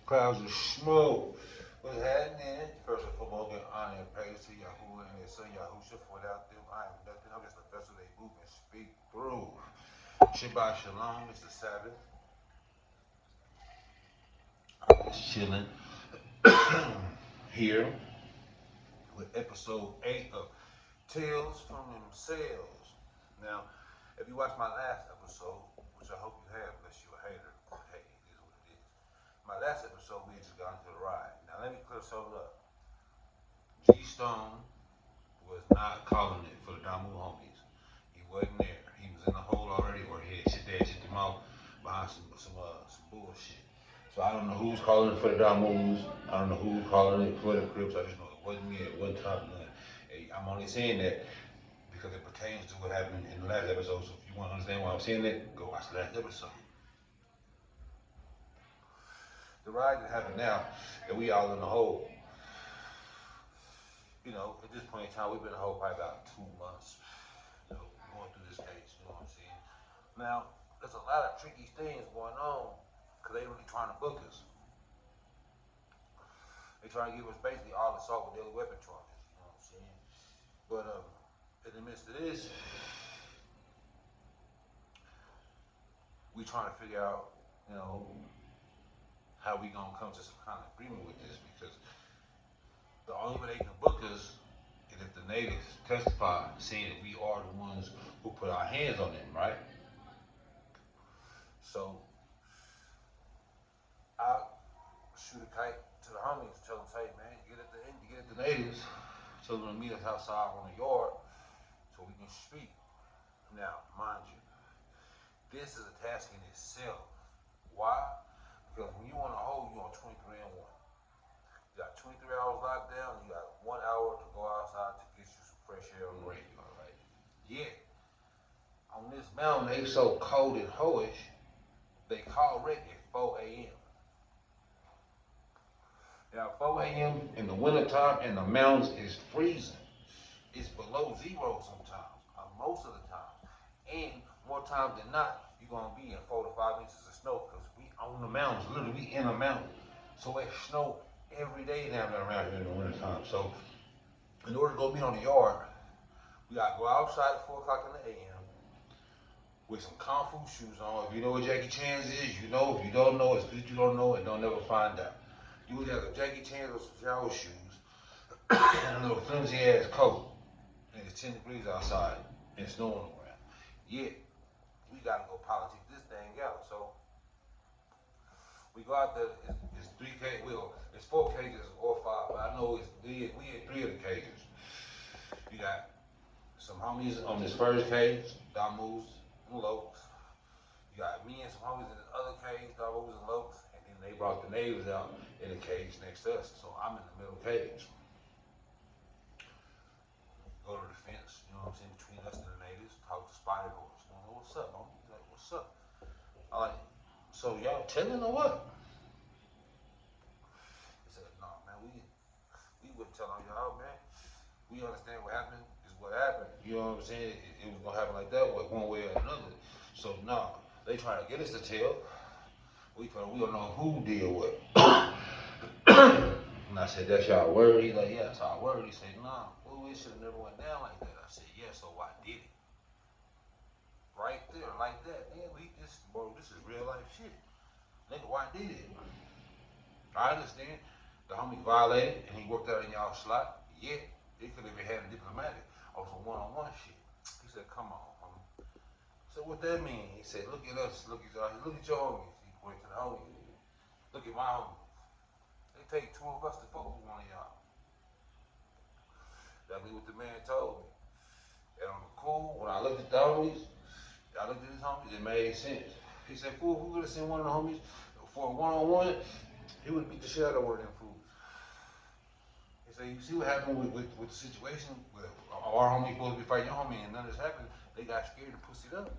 Clouds of smoke. What's happening? First and foremost, give honor and praise to Yahuwah and his son Yahusha. For without them, I am nothing. I'm just a vessel they move and speak through. Shabbat Shalom. It's the Sabbath. I'm just chilling here with episode 8 of Tales from Themselves. Now, if you watched my last episode, which I hope you have, unless you're a hater, hey, it is what it is. My last episode, we had just gone to the ride. Now, let me clear something up. G Stone was not calling it for the Damu homies. He wasn't there. He was in the hole already, or he had shit them out behind some bullshit. So I don't know who's calling it for the Damus. I don't know who's calling it for the Crips. I just know it wasn't me. It wasn't top none. Hey, I'm only saying that because it pertains to what happened in the last episode. So if you want to understand why I'm saying that, go watch the last episode. The ride that happened now, and we all in the hole. You know, at this point in time, we've been in the hole probably about 2 months. You know, going through this case. You know what I'm saying? Now, there's a lot of tricky things going on because they really trying to book us. They trying to give us basically all assault with deadly weapon charges. You know what I'm saying? But in the midst of this, we trying to figure out, you know, how we gonna come to some kind of agreement with this, because the only way they can book us is if the natives testify saying that we are the ones who put our hands on them, right? So I shoot a kite to the homies, tell them, hey man, get at the natives, tell them to meet us outside on the yard so we can speak. Now, mind you, this is a task in itself. Why? Because when you on a hole, you on 23 and 1. You got 23 hours locked down, and you got 1 hour to go outside to get you some fresh air on the radio, right? Yet, on this mountain, they so cold and hoish, they call wreck at 4 a.m. Now, 4 a.m. in the wintertime in the mountains is freezing. It's below zero sometimes, most of the time. And more times than not, you're going to be in 4 to 5 inches of snow because we on the mountains, literally we in a mountain. So it snow every day down there around here in the wintertime. So in order to go meet on the yard, we got to go outside at 4 o'clock in the a.m. with some Kung Fu shoes on. If you know what Jackie Chan's is, you know. If you don't know, it's because you don't know and don't never find out. You would have a Jackie Chan's or some shower shoes and a little flimsy ass coat. And it's 10 degrees outside and snowing around. Yet, we gotta go politic this thing out. So we go out there, it's 3 cages, well, it's 4 cages or 5, but I know we had 3 of the cages. You got some homies on this first cage, Damus and Lokes. You got me and some homies in the other cage, Damus and Lokes, and then they brought the natives out in the cage next to us. So I'm in the middle cage. Go to the fence, you know what I'm saying, between us and the natives, talk to Spotted Boys. You know, what's up, homie? He's like, what's up? I like, so y'all telling or what? He said, no, man, we wouldn't tell on y'all, man. We understand what happened is what happened. You know what I'm saying? It was gonna happen like that, one way or another. So no, they trying to get us to tell. We don't know who did what. And I said, that's y'all word? He's like, yeah, that's our word. He said, nah, well, it should have never went down like that. I said, yeah, so why did it? Right there, like that. Yeah, bro, this is real life shit. Nigga, why did it? I understand the homie violated and he worked out in y'all slot, yet it could have been had a diplomatic or some one-on-one shit. He said, come on, homie. So what that mean? He said, look at us, look at y'all, look at your homies. He pointed to the homies. Look at my homies. They take 2 of us to fuck with one of y'all. That's what the man told me. And on the cool, when I looked at the homies, I looked at his homies, it made sense. He said, fool, who would have seen one of the homies for a one-on-one? He would have beat the shit out of one of them fools. He said, you see what happened with the situation? Where our homie supposed to be fighting your homie and none of this happened. They got scared and pussied up.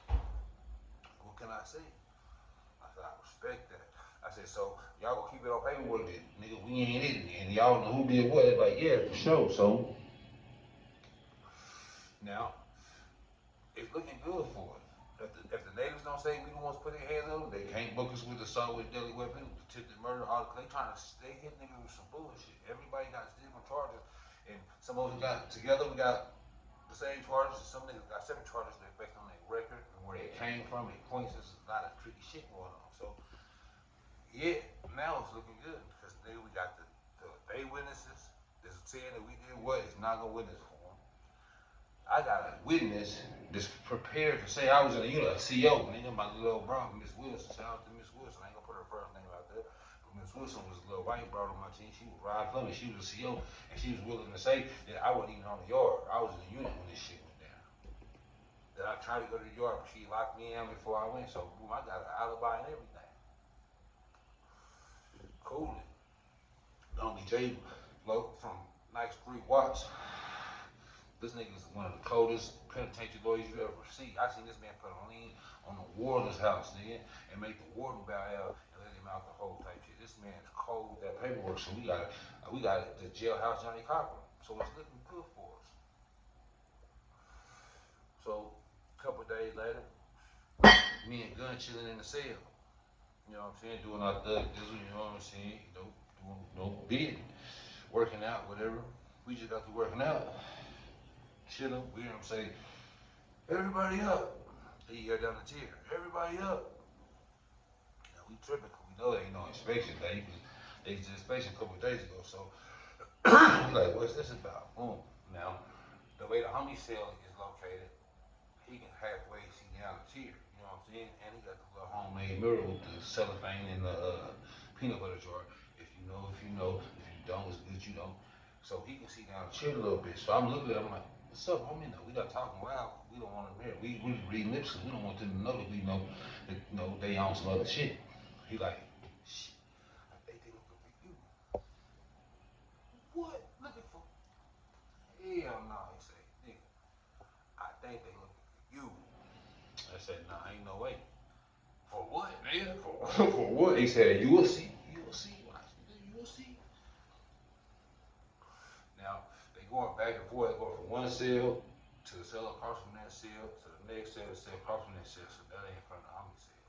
What can I say? I said, I respect that. I said, so y'all gonna keep it on paperwork then? Nigga, we ain't it. And y'all know who did what. It's like, yeah, for sure. So now, it's looking good for us. If the ladies don't say we don't want to put their hands on them. They can't book us with assault with deadly weapon, attempted murder, all they trying to they hit niggas with some bullshit. Everybody got different charges, and some of us got together. We got the same charges. And some niggas got separate charges that based on their record and where they came from. Their points. There's a lot of tricky shit going on. So yeah, now it's looking good because we got the they witnesses. That's saying that we did what is not gonna witness for them. I got a witness that's prepared to say I was in a unit, a CO, nigga, my little bro, Miss Wilson. Shout out to Miss Wilson. I ain't gonna put her first name out there. But Miss Wilson was a little white bro on my team. She was riding for me. She was a CO, and she was willing to say that I wasn't even on the yard. I was in the unit when this shit went down. That I tried to go to the yard, but she locked me in before I went. So boom, I got an alibi and everything. Cool. Don't be J from Nice 3 Watts. This nigga is one of the coldest penitentiary lawyers you ever see. I seen this man put a lien on the warden's house, nigga, and make the warden bow out and let him out the whole type shit. This man is cold with that paperwork, so we got the jailhouse Johnny Cochran. So it's looking good for us. So a couple of days later, me and Gunn chilling in the cell. You know what I'm saying? Doing our thug dizzle, you know what I'm saying? Doing no bidding, working out, whatever. We just got to working out. Chilling, we hear him say, everybody up. He got down the chair, everybody up. Now we tripping because we know there ain't no inspection day. They did inspection a couple of days ago, so we like, what's this about? Boom. Now, the way the homie cell is located, he can halfway see down the chair, you know what I'm saying? And he got the little homemade mirror with the cellophane and the peanut butter jar. If you know, if you know. If you don't, it's good you don't. So he can see down the chair a little bit. So I'm looking at him like, what's up, homie? No, we not talking loud. We don't want them here. We reading lips because we don't want them to know that we know that they on some other shit. He like, shit, I think they looking for you. What? Looking for? Hell no. He said, nigga, I think they looking for you. I said, nah, ain't no way. For what, nigga? For what? He said, you will see. You will see. You will see. Now, they going back and forth. They go from one cell to the cell across from that cell to the next cell to the cell across from that cell. So that ain't from the homie cell.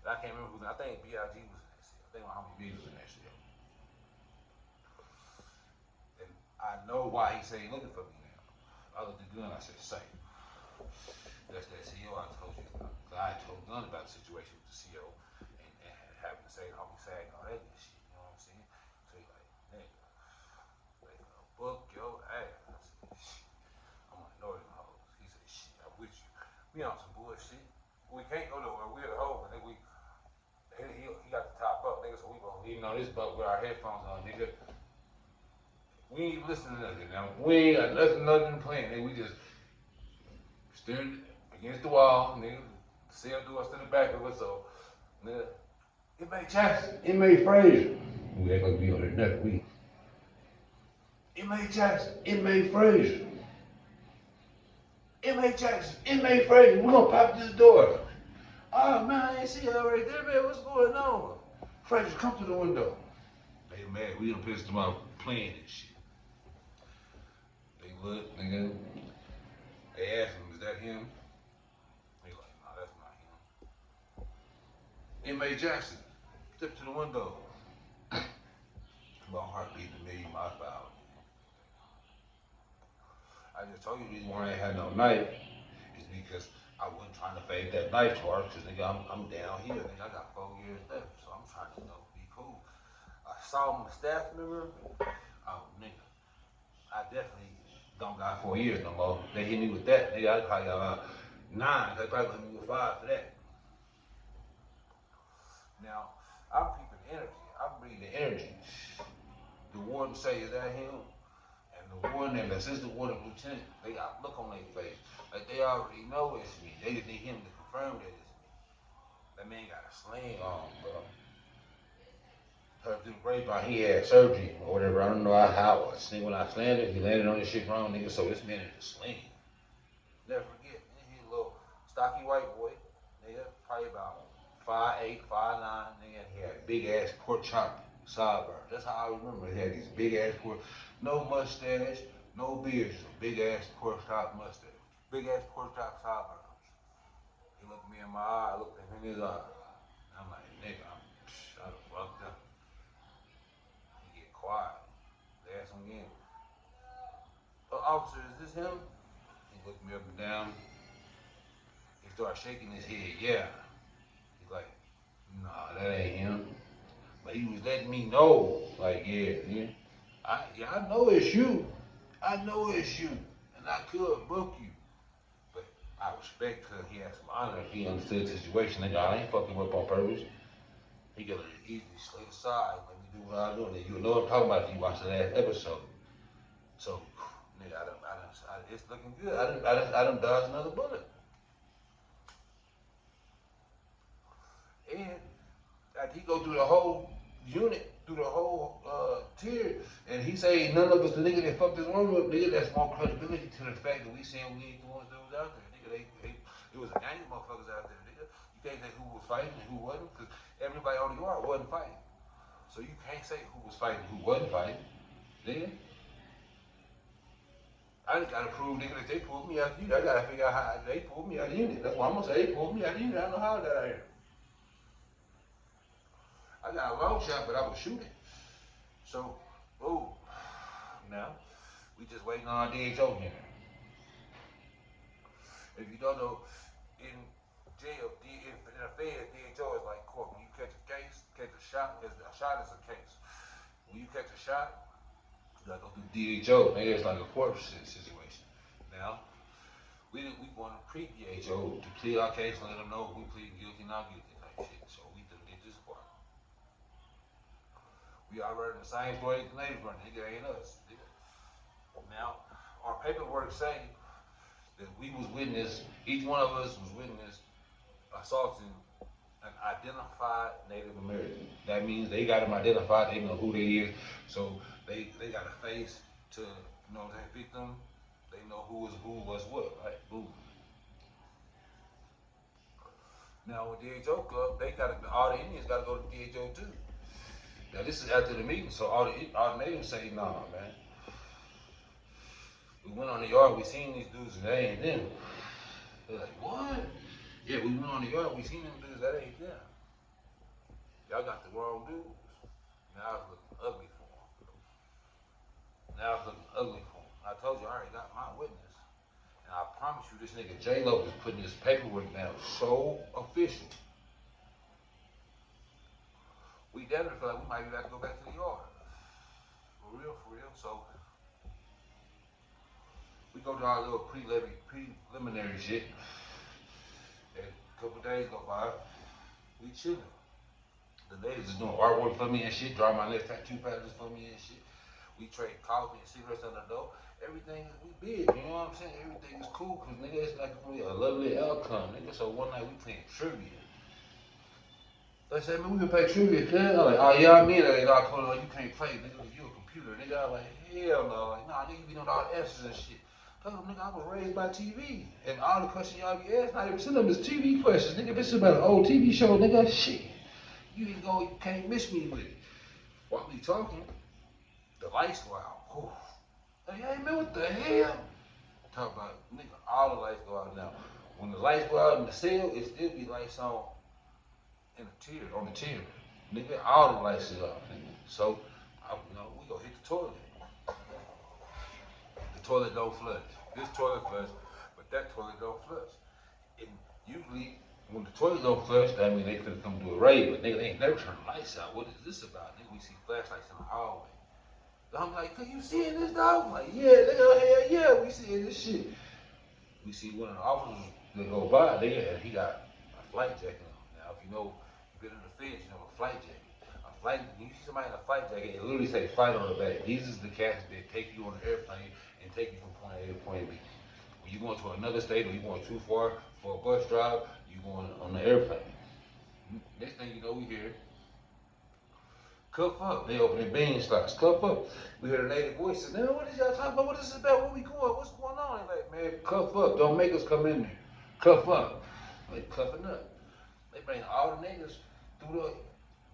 But I can't remember who. I think BIG was in that cell. I think my homie B was in that cell. And I know why he said he looking for me now. I looked at Gunn. I said, "Say, that's that CO I told you about." I told Gunn about the situation with the CO and having to say the homie sagging all that good shit. You know what I'm saying? So he's like, nigga, they gonna book your ass. I said, shit. I'm like, no, them hoes. He said, shit, I'm with you. We on some bullshit. We can't go nowhere. We're the hoe, but nigga, he got the top up, nigga, so we gonna lean on this butt with our headphones on, nigga. We ain't even listening to nothing now. We ain't got nothing playing, nigga. We just staring against the wall, nigga. The cell door to the back of us, so nigga. Inmate Jackson, Inmate Frazier. We act like we on here next week. Inmate Jackson, Inmate Frazier. Inmate Jackson, Inmate Frazier. We're gonna pop this door. Oh man, I ain't see y'all right there, man. What's going on? Frazier, come to the window. They mad. We done pissed them off playing this shit. They look, nigga. They ask him, is that him? He like, nah, that's not him. Inmate Jackson, step to the window. My heart beating a million miles per hour. I just told you the reason why I ain't had no knife is because I wasn't trying to fade that knife charge because nigga, I'm down here. Nigga, I got 4 years left, so I'm trying to be cool. I saw my staff member. Oh nigga, I definitely don't got 4 years no more. They hit me with that. Nigga, I probably got about 9. They probably hit me with 5 for that. Now, I'm keeping energy. I'm bringing the energy. The warden say, is that him? And the warden and the assistant warden lieutenant, they got look on their face. Like they already know it's me. They just need him to confirm that it's me. That man got a sling on, bro. Heard through the grapevine, he had surgery or whatever. I don't know how. When I landed, he landed on this shit wrong, nigga. So this man is a sling. Never forget, he's a little stocky white boy. Nigga, probably about 5'8", 5'9", nigga. He had big ass pork chop sideburns. That's how I remember. He had these big ass pork, no mustache, no beard, just a big ass pork chop mustache, big ass pork chop sideburns. He looked me in my eye, I looked him in his eye. I'm like, nigga, I done fucked up. He get quiet. They ask him again, officer, is this him? He looked me up and down. He started shaking his head, yeah. He's like, nah, that ain't him. But he was letting me know, like, yeah. I know it's you. I know it's you. And I could book you. But I respect because he had some honor. He understood the situation. Nigga, I ain't fucking up on purpose. He could have easily slid aside and let me do what I do. And you know what I'm talking about if you watch the last episode. So, nigga, it's looking good. I done dodged another bullet. And after he go through the whole unit, through the whole tier, and he say none of us the nigga that fucked this room up, nigga, that's more credibility to the fact that we saying we ain't the ones that was out there. Nigga, it was a gang of motherfuckers out there, nigga. You can't say who was fighting and who wasn't, because everybody on the yard wasn't fighting. So you can't say who was fighting and who wasn't fighting, nigga. I just gotta prove, nigga, that they pulled me out of the unit. I gotta figure out how they pulled me out of the unit. That's what I'm gonna say. They pulled me out of the unit. I don't know how I got out here. I got a long shot, but I was shooting. So, ooh, now we just waiting on our DHO here. If you don't know, in jail, in a Fed, DHO is like court. When you catch a case, catch a shot is a case. When you catch a shot, you gotta go through DHO. Maybe it's like a court situation. Now, we want to pre-DHO to plead our case and let them know we plead guilty, not guilty type shit. So we done did this part. We are running the same story the ladies running. Nigga, ain't us. Nigga. Now, our paperwork say that we was witness, each one of us was witness assaulting an identified Native American. That means they got them identified, they know who they is, so they got a face to, you know, that victim, they know who was who, was what, right? Boom. Now with DHO Club, all the Indians gotta go to DHO too. Now this is after the meeting, so all the natives say, nah, man. We went on the yard, we seen these dudes, and they ain't them. They're like, what? Yeah, we went on the yard, we seen them dudes, that ain't them. Y'all got the wrong dudes. Now it's looking ugly for them. Now it's looking ugly for them. I told you I already got my witness. And I promise you this nigga J-Lo is putting this paperwork down so official. We definitely feel like we might be able to go back to the yard. For real. So we go to our little preliminary shit. And a couple days go by, we chilling. The ladies is doing artwork for me and shit, draw my next tattoo patterns for me and shit. We trade coffee and cigarettes on the door. Everything is we big, you know what I'm saying? Everything is cool, cause nigga, it's like a lovely outcome, nigga. So one night we playing trivia. They said, man, we can play trivia, kid. I'm like, oh yeah, I mean it. I told her, you can't play, nigga, you a computer, nigga. I'm like, hell no. Like, nah, nigga, you be doing all the S's and shit. I told him, nigga, I was raised by TV. And all the questions y'all be asking, 90% of them is TV questions. Nigga, this is about an old TV show, nigga, shit. You can't miss me with it. While we talking, the lights go out. Oh. Hey, man, what the hell? Talk about, nigga, all the lights go out now. When the lights go out in the cell, it still be lights on in the tier, on the tier. Nigga, all the lights is off, nigga. So, we go hit the toilet. The toilet don't flush. This toilet flush, but that toilet don't flush. And usually, when the toilet don't flush, that means they could come do a raid, but nigga, they ain't never turn the lights out. What is this about? Nigga, we see flashlights in the hallway. I'm like, can you seeing this, dog? I'm like, yeah, nigga, hell yeah, we seeing this shit. We see one of the officers that go by there, and he got a flight jacket on. Now, if you know, you've been in the feds, you know a flight jacket. You see somebody in a flight jacket, it literally say fight on the back. These is the cats that take you on the airplane and take you from point A to point B. When you going to another state or you going too far for a bus drive, you going on the airplane. Next thing you know, we hear, cuff up. They opening bean slots. Cuff up. We hear the native voices. Now, what is y'all talking about? What is this about? Where we going? What's going on? They're like, man, cuff up. Don't make us come in there. Cuff up. Like, cuffing up. They bring all the niggas through the,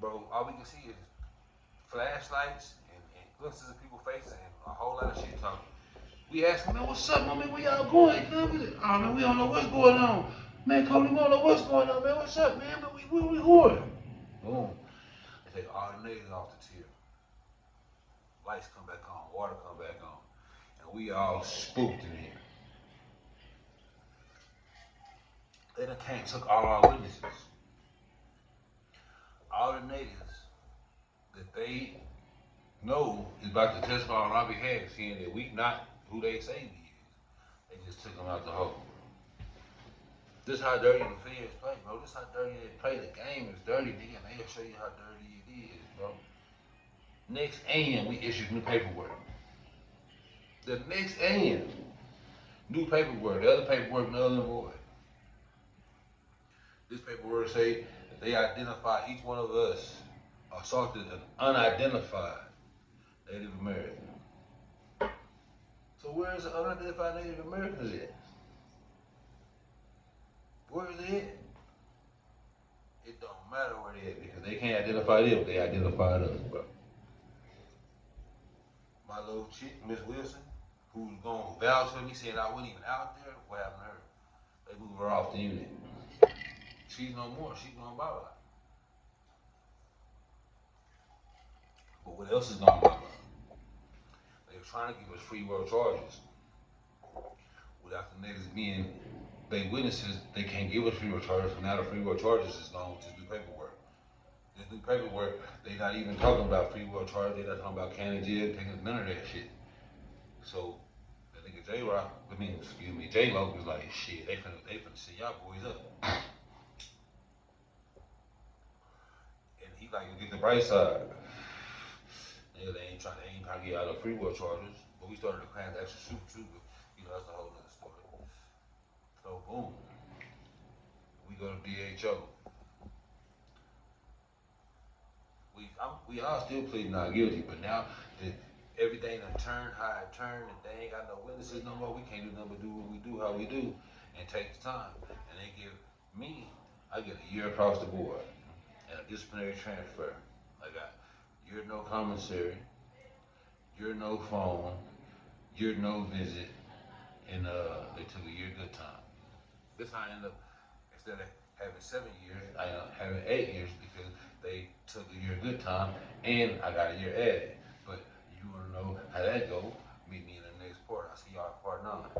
bro, all we can see is flashlights and glimpses of people's faces and a whole lot of shit talking. We ask them, man, what's up, man? Where y'all going? Oh, man, we don't know what's going on. Man, Cody Molo, what's going on, man? What's up, man? But where we going? Boom. They take all the niggas off the tier. Lights come back on, water come back on. And we all spooked in here. They done came took all our witnesses. All the niggas that they know is about to testify on our behalf, saying that we not who they say we is. They just took them out the hole. This how dirty the feds play, bro. This how dirty they play. The game is dirty, nigga, and they'll show you how dirty it is, bro. Next AM, we issued new paperwork. The next AM, new paperwork. The other paperwork null and void. This paperwork say that they identify each one of us assaulted an unidentified Native American. So where is the unidentified Native Americans at? Where is it at? It don't matter where they at because they can't identify them, they identified us, bro. My little chick, Miss Wilson, who's gonna vouch for me, saying I wasn't even out there, what happened to her? They moved her off the unit. She's no more, she's gonna bye-bye. But what else is gonna bye-bye? They were trying to give us free world charges. Without the niggas being they witnesses, they can't give us free world charges, so now the free world charges is gonna just do paperwork. This new paperwork, they not even talking about free world charges, they not talking about county jail, taking none of that shit. So the nigga J-Lo was like, shit, they finna send y'all boys up. And he like, get the bright side. Yeah, they ain't trying to get out of free world charges, but we started to class extra super trooper, that's a whole nother story. So boom, we go to DHO. We all still pleading not guilty, but now that everything done turned how it turned, and they ain't got no witnesses no more, we can't do nothing but do what we do, how we do, and take the time. And they give me, I get a year across the board, and a disciplinary transfer. I got you're no commissary, you're no phone, you're no visit, and they took a year good time. This how I end up, instead of having 7 years, I end up having 8 years because they took a year good time and I got a year added. But you wanna know how that go, meet me in the next part. I'll see y'all in part 9.